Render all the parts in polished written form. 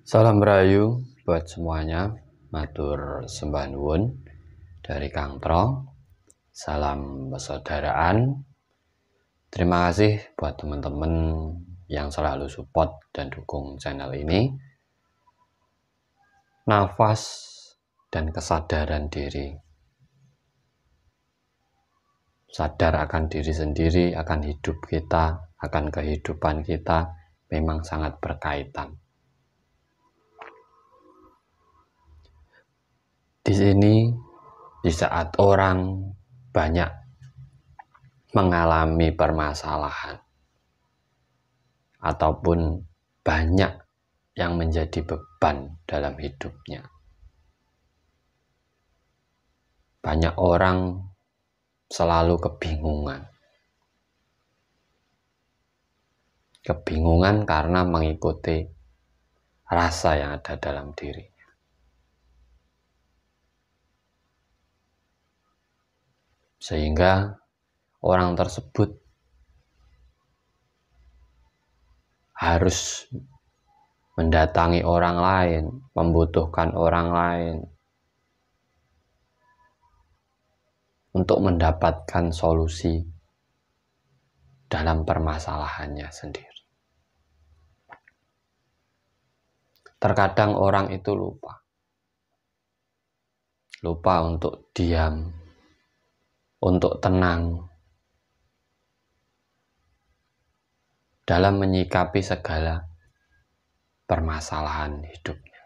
Salam Rahayu buat semuanya, matur sembah nuwun dari Kang Tro. Salam persaudaraan. Terima kasih buat teman-teman yang selalu support dan dukung channel ini. Nafas dan kesadaran diri. Sadar akan diri sendiri, akan hidup kita, akan kehidupan kita memang sangat berkaitan. Di sini, di saat orang banyak mengalami permasalahan ataupun banyak yang menjadi beban dalam hidupnya, banyak orang selalu kebingungan karena mengikuti rasa yang ada dalam dirinya. Sehingga orang tersebut harus mendatangi orang lain, membutuhkan orang lain untuk mendapatkan solusi dalam permasalahannya sendiri. Terkadang orang itu lupa untuk diam, untuk tenang dalam menyikapi segala permasalahan hidupnya.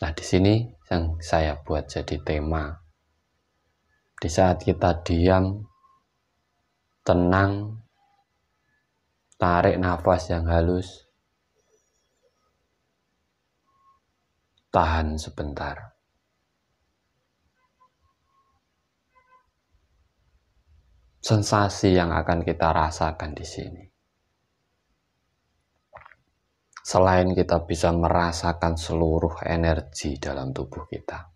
Nah, di sini yang saya buat jadi tema. Di saat kita diam, tenang, tarik nafas yang halus, tahan sebentar. Sensasi yang akan kita rasakan di sini, selain kita bisa merasakan seluruh energi dalam tubuh kita,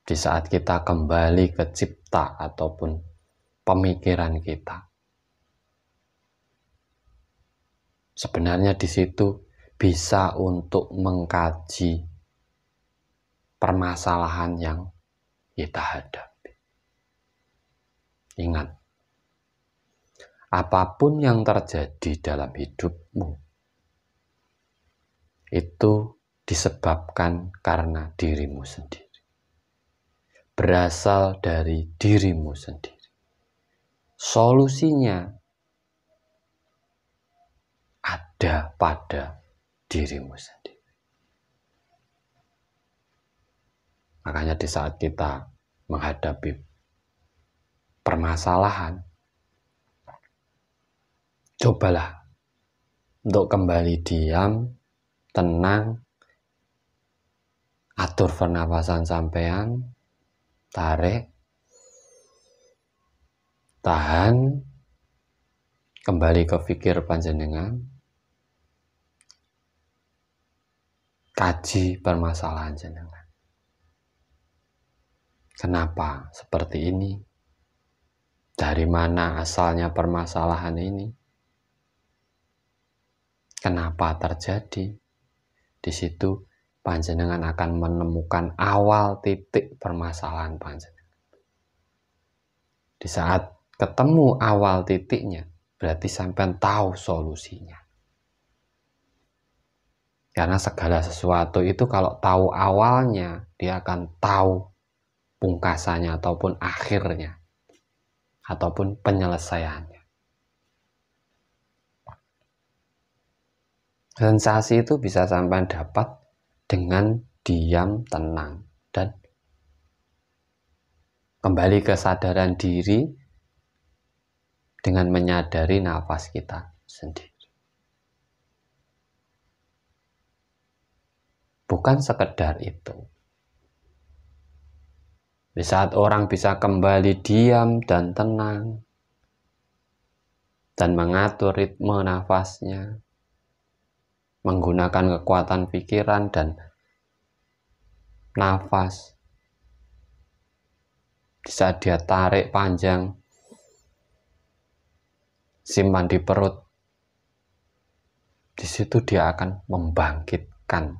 di saat kita kembali ke cipta ataupun pemikiran kita, sebenarnya di situ bisa untuk mengkaji permasalahan yang kita hadapi. Ingat, apapun yang terjadi dalam hidupmu itu disebabkan karena dirimu sendiri, berasal dari dirimu sendiri. Solusinya ada pada dirimu sendiri. Makanya di saat kita menghadapi permasalahan, cobalah untuk kembali diam, tenang, atur pernapasan sampean, tarik, tahan, kembali ke pikir panjenengan, kaji permasalahan jenengan. Kenapa seperti ini? Dari mana asalnya permasalahan ini? Kenapa terjadi? Di situ panjenengan akan menemukan awal titik permasalahan panjenengan. Di saat ketemu awal titiknya, berarti sampean tahu solusinya. Karena segala sesuatu itu kalau tahu awalnya, dia akan tahu pungkasannya ataupun akhirnya, ataupun penyelesaiannya. Sensasi itu bisa sampai dapat dengan diam, tenang, dan kembali kesadaran diri dengan menyadari nafas kita sendiri. Bukan sekedar itu. Di saat orang bisa kembali diam dan tenang dan mengatur ritme nafasnya, menggunakan kekuatan pikiran dan nafas, di saat dia tarik panjang, simpan di perut. Di situ dia akan membangkitkan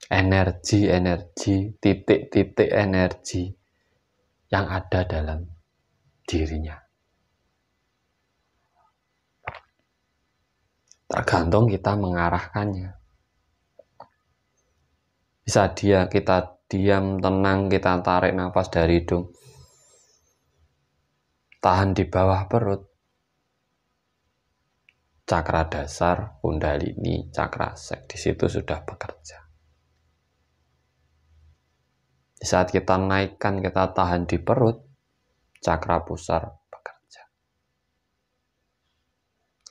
energi-energi, titik-titik energi yang ada dalam dirinya. Tergantung kita mengarahkannya. Bisa kita diam, tenang, kita tarik nafas dari hidung, tahan di bawah perut. Cakra dasar, kundalini, cakra sek, di situ sudah bekerja. Di saat kita naikkan, kita tahan di perut, cakra pusar bekerja.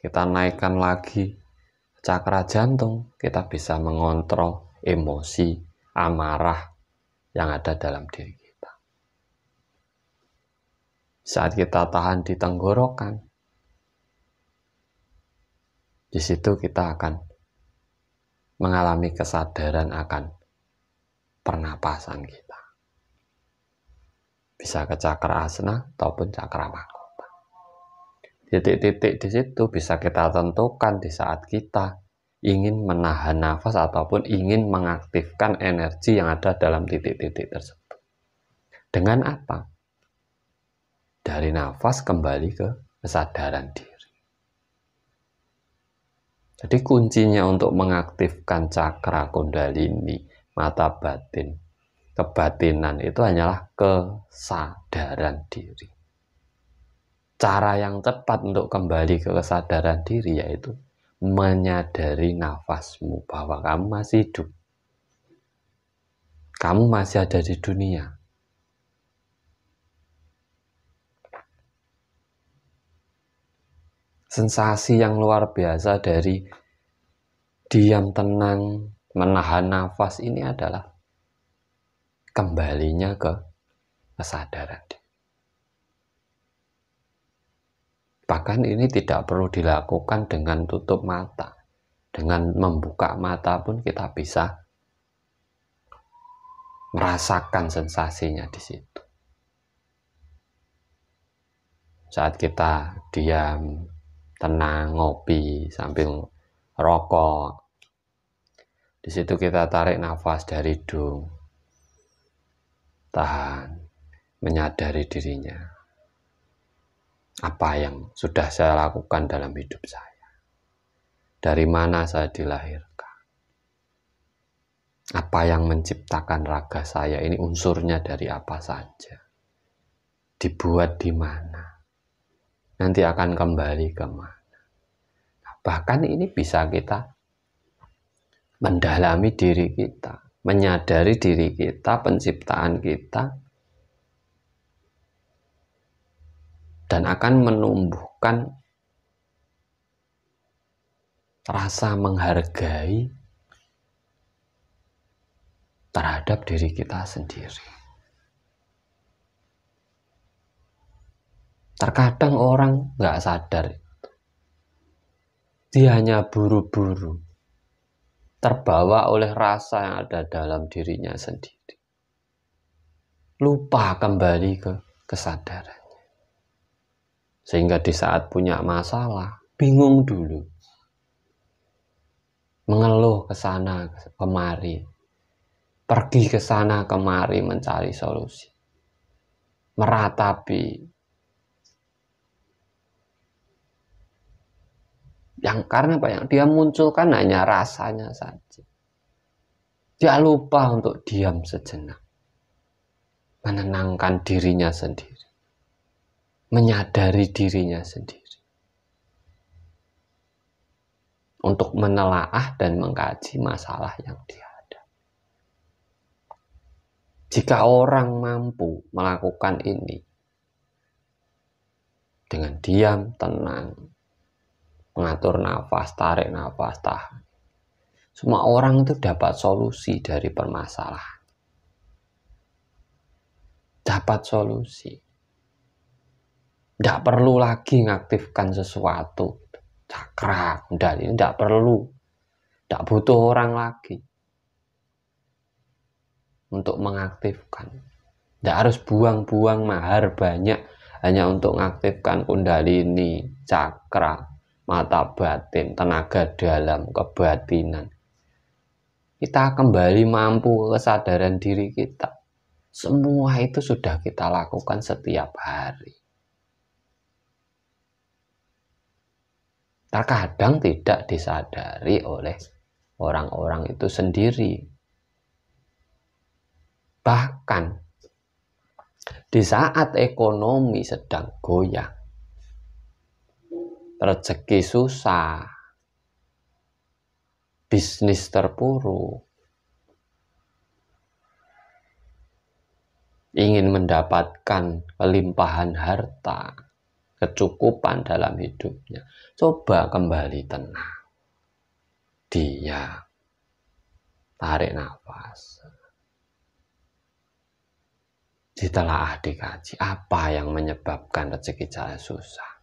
Kita naikkan lagi cakra jantung, kita bisa mengontrol emosi, amarah yang ada dalam diri kita. Saat kita tahan di tenggorokan, di situ kita akan mengalami kesadaran akan pernapasan kita. Bisa ke cakra asna ataupun cakra mahkota. Titik-titik di situ bisa kita tentukan di saat kita ingin menahan nafas ataupun ingin mengaktifkan energi yang ada dalam titik-titik tersebut. Dengan apa? Dari nafas kembali ke kesadaran diri. Jadi kuncinya untuk mengaktifkan cakra kundalini, mata batin, kebatinan itu hanyalah kesadaran diri. Cara yang tepat untuk kembali ke kesadaran diri yaitu menyadari nafasmu bahwa kamu masih hidup. Kamu masih ada di dunia. Sensasi yang luar biasa dari diam tenang, menahan nafas ini adalah kembalinya ke kesadaran. Bahkan ini tidak perlu dilakukan dengan tutup mata. Dengan membuka mata pun kita bisa merasakan sensasinya di situ. Saat kita diam, tenang, ngopi sambil rokok, di situ kita tarik nafas dari hidung, tahan, menyadari dirinya. Apa yang sudah saya lakukan dalam hidup saya? Dari mana saya dilahirkan? Apa yang menciptakan raga saya ini unsurnya dari apa saja? Dibuat di mana? Nanti akan kembali ke mana? Nah, bahkan ini bisa kita mendalami diri kita, menyadari diri kita, penciptaan kita, dan akan menumbuhkan rasa menghargai terhadap diri kita sendiri. Terkadang orang nggak sadar, dia hanya buru-buru, terbawa oleh rasa yang ada dalam dirinya sendiri. Lupa kembali ke kesadarannya. Sehingga di saat punya masalah, bingung dulu. Mengeluh ke sana kemari. Pergi ke sana kemari mencari solusi. Meratapi. Yang karena apa yang dia munculkan hanya rasanya saja. Dia lupa untuk diam sejenak. Menenangkan dirinya sendiri. Menyadari dirinya sendiri. Untuk menelaah dan mengkaji masalah yang dihadapi. Jika orang mampu melakukan ini dengan diam, tenang, mengatur nafas, tarik nafas, tahan, semua orang itu dapat solusi dari permasalahan. Dapat solusi. Tidak perlu lagi mengaktifkan sesuatu. Cakra, kundalini, tidak perlu. Tidak butuh orang lagi untuk mengaktifkan. Tidak harus buang-buang mahar banyak hanya untuk mengaktifkan kundalini, cakra, mata batin, tenaga dalam, kebatinan. Kita kembali mampu kesadaran diri kita. Semua itu sudah kita lakukan setiap hari. Terkadang tidak disadari oleh orang-orang itu sendiri. Bahkan di saat ekonomi sedang goyah, rezeki susah, bisnis terpuruk, ingin mendapatkan kelimpahan harta, kecukupan dalam hidupnya, coba kembali tenang. Dia tarik nafas. Ditelaah, dikaji apa yang menyebabkan rezeki saya susah,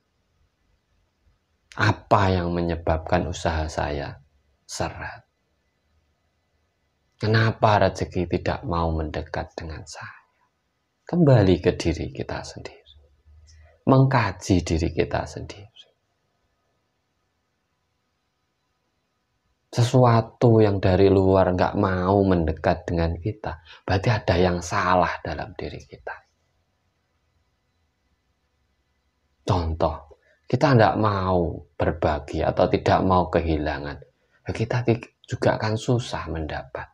apa yang menyebabkan usaha saya seret, kenapa rezeki tidak mau mendekat dengan saya. Kembali ke diri kita sendiri, mengkaji diri kita sendiri. Sesuatu yang dari luar nggak mau mendekat dengan kita, berarti ada yang salah dalam diri kita. Contoh, kita nggak mau berbagi atau tidak mau kehilangan, kita juga akan susah mendapat.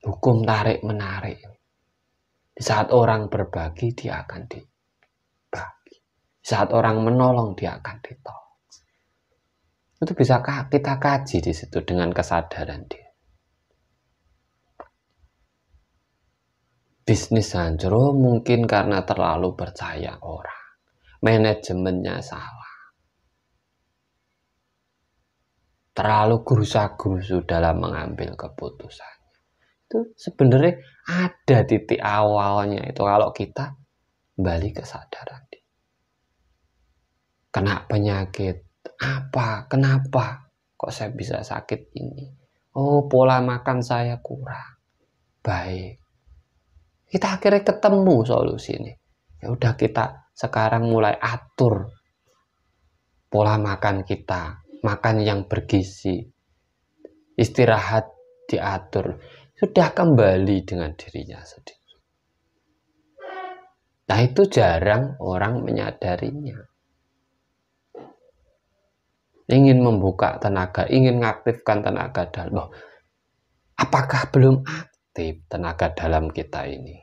Hukum tarik-menarik. Di saat orang berbagi, dia akan dibagi. Di saat orang menolong, dia akan ditolong. Itu bisa kita kaji di situ dengan kesadaran dia. Bisnis hancur mungkin karena terlalu percaya orang. Manajemennya salah. Terlalu gerusa-gerusu dalam mengambil keputusan. Itu sebenarnya ada titik awalnya itu kalau kita kembali kesadaran dia. Kena penyakit. Apa? Kenapa? Kok saya bisa sakit ini? Oh, pola makan saya kurang baik. Kita akhirnya ketemu solusi ini. Ya udah, kita sekarang mulai atur pola makan kita, makan yang bergizi, istirahat diatur. Sudah kembali dengan dirinya sendiri. Nah, itu jarang orang menyadarinya. Ingin membuka tenaga, ingin mengaktifkan tenaga dalam. Loh, apakah belum aktif tenaga dalam kita ini?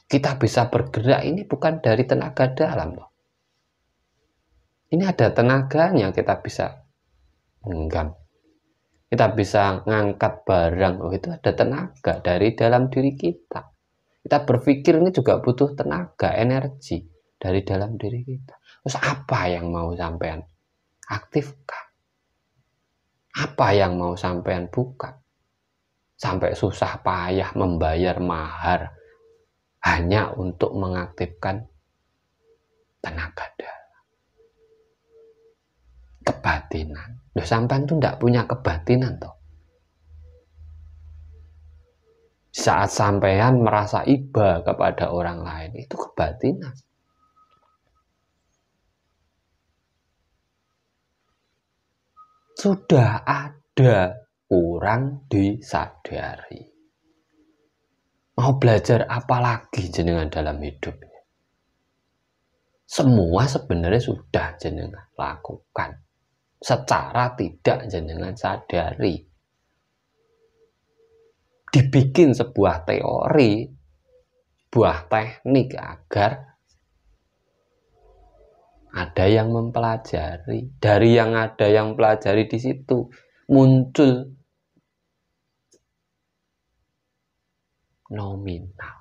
Kita bisa bergerak ini bukan dari tenaga dalam loh. Ini ada tenaganya, kita bisa genggam. Kita bisa ngangkat barang, oh itu ada tenaga dari dalam diri kita. Kita berpikir ini juga butuh tenaga, energi dari dalam diri kita. Terus apa yang mau sampean aktifkan? Apa yang mau sampean buka? Sampai susah payah membayar mahar hanya untuk mengaktifkan tenaga dalam. Kebatinan. Loh, sampean tuh enggak punya kebatinan toh. Saat sampean merasa iba kepada orang lain, itu kebatinan. Sudah ada, kurang disadari. Mau belajar apa lagi jenengan dalam hidup? Semua sebenarnya sudah jenengan lakukan. Secara tidak jenengan sadari. Dibikin sebuah teori, sebuah teknik agar ada yang mempelajari. Dari yang ada yang pelajari di situ muncul nominal.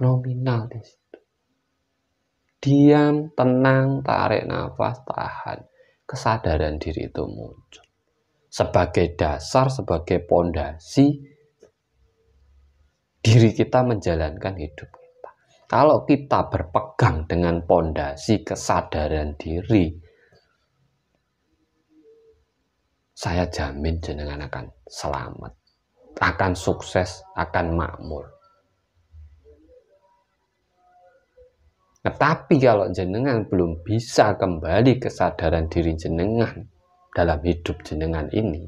Nominal di situ. Diam, tenang, tarik nafas, tahan. Kesadaran diri itu muncul. Sebagai dasar, sebagai pondasi diri kita menjalankan hidup kita. Kalau kita berpegang dengan pondasi kesadaran diri, saya jamin jenengan akan selamat, akan sukses, akan makmur. Tetapi kalau jenengan belum bisa kembali kesadaran diri jenengan dalam hidup jenengan ini,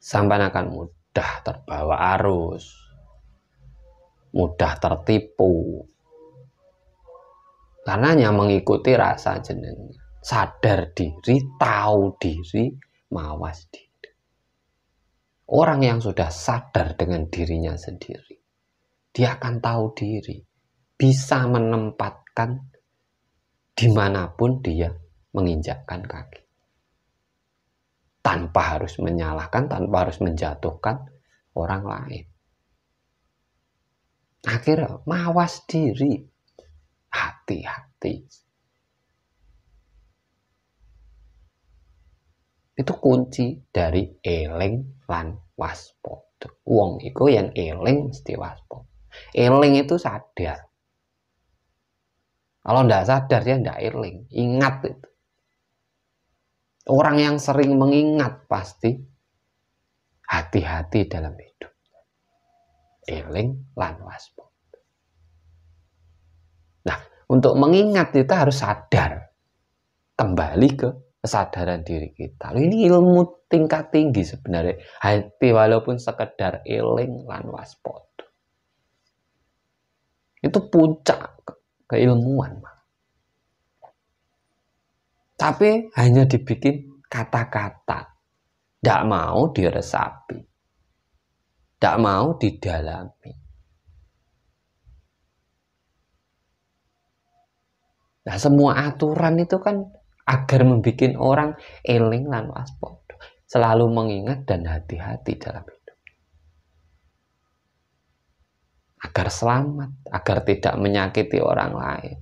sampai akan mudah terbawa arus, mudah tertipu. Karena hanya mengikuti rasa jenengan. Sadar diri, tahu diri, mawas diri. Orang yang sudah sadar dengan dirinya sendiri, dia akan tahu diri, bisa menempatkan dimanapun dia menginjakkan kaki. Tanpa harus menyalahkan, tanpa harus menjatuhkan orang lain. Akhirnya mawas diri, hati-hati. Itu kunci dari eling lan waspada. Wong iku yang eling mesti waspada. Eling itu sadar. Kalau ndak sadar dia ndak eling, ingat itu. Orang yang sering mengingat pasti hati-hati dalam hidup. Eling lan waspada. Nah, untuk mengingat kita harus sadar. Kembali ke kesadaran diri kita. Ini ilmu tingkat tinggi sebenarnya. Hati walaupun sekedar eling lan waspada. Itu puncak keilmuan. Tapi hanya dibikin kata-kata. Tidak mau diresapi. Tidak mau didalami. Nah, semua aturan itu kan agar membuat orang eling lan waspada, selalu mengingat dan hati-hati dalam hidup, agar selamat, agar tidak menyakiti orang lain,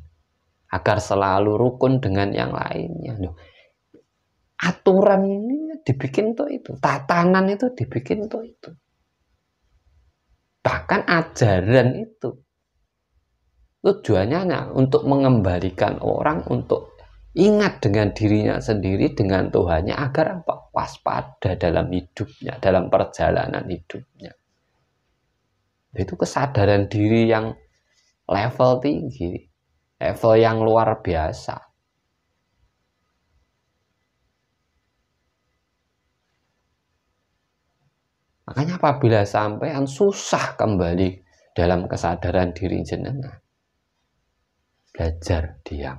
agar selalu rukun dengan yang lainnya. Aturan ini dibikin tuh itu, tatanan itu dibikin tuh itu, bahkan ajaran itu tujuannya untuk mengembalikan orang untuk ingat dengan dirinya sendiri, dengan Tuhannya, agar apa? Waspada dalam hidupnya, dalam perjalanan hidupnya. Itu kesadaran diri yang level tinggi, level yang luar biasa. Makanya apabila sampean susah kembali dalam kesadaran diri jenengan, belajar diam.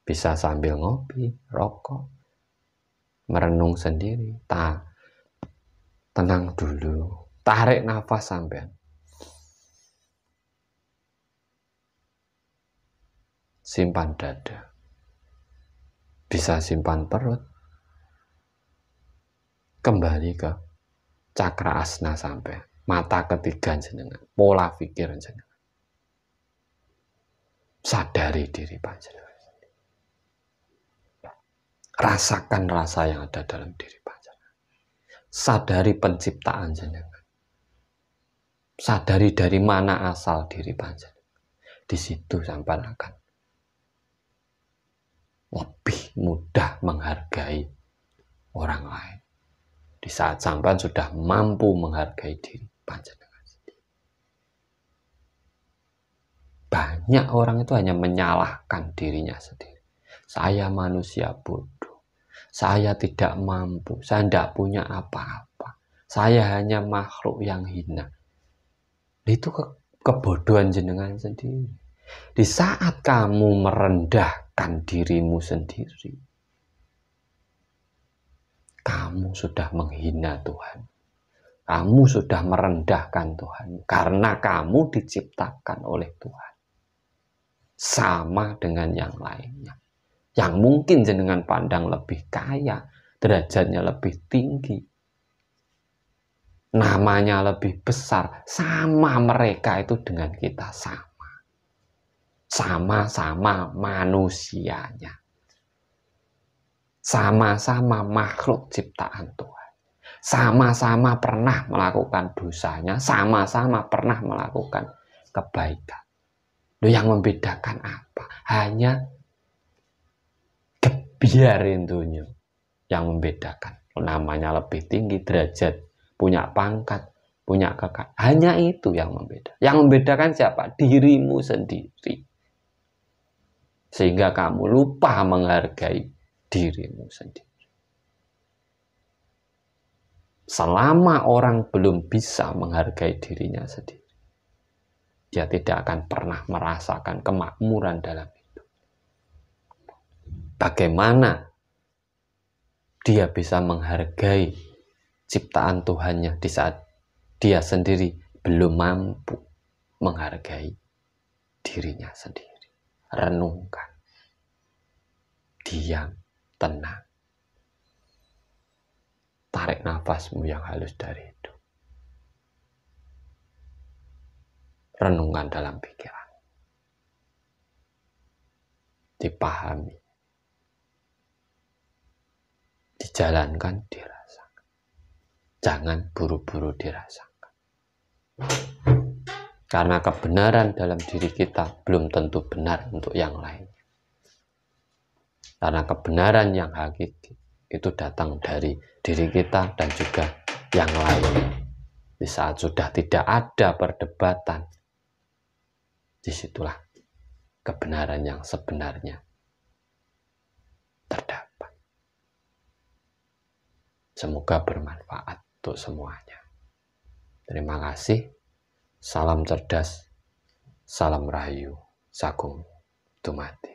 Bisa sambil ngopi, rokok, merenung sendiri, tenang dulu, tarik nafas sampean. Simpan dada. Bisa simpan perut. Kembali ke cakra asna sampean, mata ketiga jenengan, pola pikir jenengan. Sadari diri panjenengan. Rasakan rasa yang ada dalam diri panjenengan. Sadari penciptaan jenengan. Sadari dari mana asal diri panjenengan. Di situ sampai akan lebih mudah menghargai orang lain. Di saat sampai sudah mampu menghargai diri panjenengan sendiri. Banyak orang itu hanya menyalahkan dirinya sendiri. Saya manusia bodoh, saya tidak mampu, saya tidak punya apa-apa, saya hanya makhluk yang hina. Itu kebodohan jenengan sendiri. Di saat kamu merendahkan dirimu sendiri, kamu sudah menghina Tuhan. Kamu sudah merendahkan Tuhan, karena kamu diciptakan oleh Tuhan. Sama dengan yang lainnya. Yang mungkin jenengan pandang lebih kaya, derajatnya lebih tinggi, namanya lebih besar, sama mereka itu dengan kita sama. Sama-sama manusianya. Sama-sama makhluk ciptaan Tuhan. Sama-sama pernah melakukan dosanya, sama-sama pernah melakukan kebaikan. Yang membedakan apa? Hanya biarin dunia. yang membedakan. Namanya lebih tinggi derajat, punya pangkat, punya kekayaan. Hanya itu yang membedakan. Yang membedakan siapa? Dirimu sendiri. Sehingga kamu lupa menghargai dirimu sendiri. Selama orang belum bisa menghargai dirinya sendiri, dia tidak akan pernah merasakan kemakmuran dalam hidup. Bagaimana dia bisa menghargai ciptaan Tuhannya di saat dia sendiri belum mampu menghargai dirinya sendiri? Renungkan, diam, tenang. Tarik nafasmu yang halus dari itu. Renungkan dalam pikiran. Dipahami. Dijalankan, dirasakan. Jangan buru-buru dirasakan. Karena kebenaran dalam diri kita belum tentu benar untuk yang lain. Karena kebenaran yang hakiki itu datang dari diri kita dan juga yang lain. Di saat sudah tidak ada perdebatan, disitulah kebenaran yang sebenarnya terdapat. Semoga bermanfaat untuk semuanya. Terima kasih. Salam cerdas, salam rahayu, sagung dumadi.